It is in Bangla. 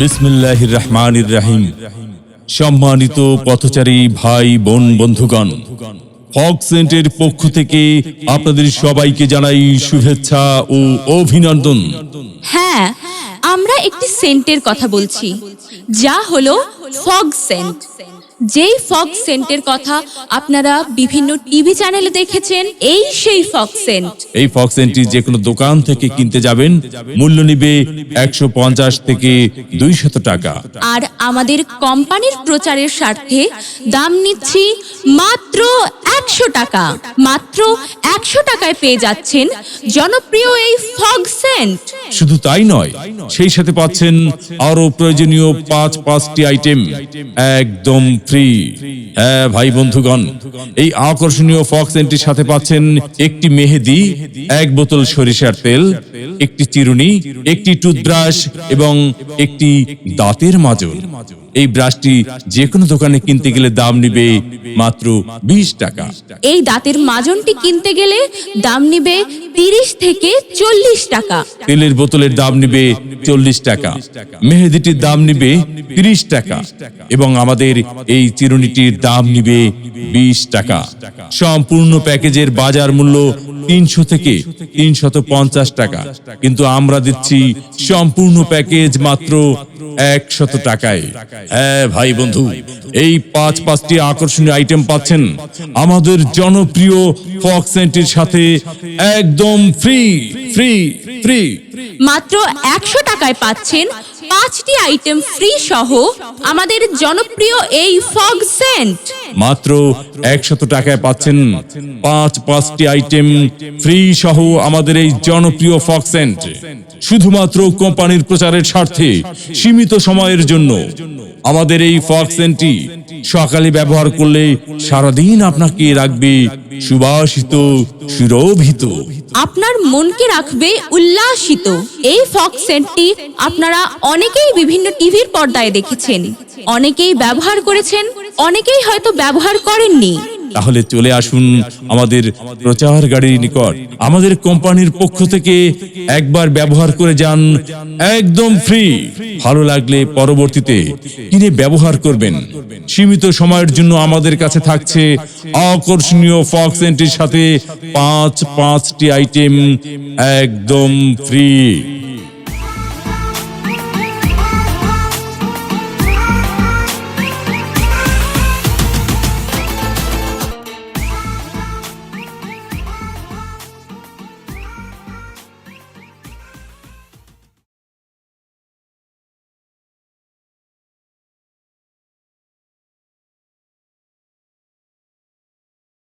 বিসমিল্লাহির রহমানির রহিম। সম্মানিত পথচারী ভাই বোন বন্ধুগণ, ফক্স সেন্টের পক্ষ থেকে আপনাদের সবাইকে জানাই শুভেচ্ছা ও অভিনন্দন। হ্যাঁ, আমরা একটি সেন্টের কথা বলছি, যা হলো ফগ সেন্ট। যেই ফগ সেন্টের কথা আপনারা বিভিন্ন টিভি চ্যানেলে দেখেছেন, এই সেই ফগ সেন্ট। এই ফক্স সেন্টটি যে কোনো দোকান থেকে কিনতে যাবেন, মূল্য নিবে 150 থেকে 200 টাকা। আর আমাদের কোম্পানির প্রচারের স্বার্থে দাম নিচ্ছি মাত্র 100 টাকা। মাত্র 100 টাকায় পেয়ে যাচ্ছেন জনপ্রিয় এই ফগ সেন্ট। শুধু তাই নয়, সেই সাথে পাচ্ছেন আরো প্রয়োজনীয় পাঁচটি আইটেম একদম ফ্রি। হ্যাঁ ভাই বন্ধুগণ, এই আকর্ষণীয় ফক্স সেন্টটির সাথে পাচ্ছেন একটি মেহেদি, 1 বোতল সরিষার তেল, একটি চিরুনি, একটি টুথব্রাশ এবং একটি দাঁতের মাজন। এই ব্রাশটি যে কোনো দোকানে কিনতে গেলে দাম নিবে মাত্র 20 টাকা। এই দাঁতের মাজনটি কিনতে গেলে দাম নিবে 30 থেকে 40 টাকা। তেলের বোতলের দাম নিবে 40 টাকা, মেহেদিটির দাম নিবে 30 টাকা এবং আমাদের এই চিরুনিটির দাম নিবে 20 টাকা। সম্পূর্ণ প্যাকেজের বাজার মূল্য 300 থেকে 350 টাকা, কিন্তু আমরা দিচ্ছি সম্পূর্ণ প্যাকেজ মাত্র 100 টাকায়। হ্যাঁ ভাই বন্ধু, এই পাঁচটি আকর্ষণীয় আইটেম পাচ্ছেন আমাদের জনপ্রিয় ফক্স সেন্টের সাথে একদম ফ্রি ফ্রি ফ্রি। মাত্র 100 টাকায় পাচ্ছেন 5টি আইটেম ফ্রি সহ আমাদের জনপ্রিয় এই ফগ সেন্ট। মাত্র 100 টাকায় পাচ্ছেন পাঁচটি আইটেম ফ্রি সহ আমাদের এই জনপ্রিয় ফক্স সেন্ট। শুধুমাত্র কোম্পানির প্রচারের স্বার্থে সীমিত সময়ের জন্য আমাদের এই ফক্স সেন্টটি সকালে ব্যবহার করলে সারাদিন আপনাকে রাখবে সুবাসিত, সুরভিত। আপনার মনকে রাখবে উল্লাসিত। এই ফগ সেন্টটি আপনারা অনেকেই বিভিন্ন টিভির পর্দায় দেখেছেন, অনেকেই ব্যবহার করেছেন, অনেকেই হয়তো ব্যবহার করেননি। তাহলে চলে আসুন আমাদের প্রচার গাড়ির নিকট। আমাদের কোম্পানির পক্ষ থেকে একবার ব্যবহার করে যান, একদম ফ্রি। ভালো লাগলে পরবর্তীতে কিনে ব্যবহার করবেন। সীমিত সময়ের জন্য আমাদের কাছে থাকছে আকর্ষণীয় ফক্স সেন্টের সাথে পাঁচটি আইটেম একদম ফ্রি।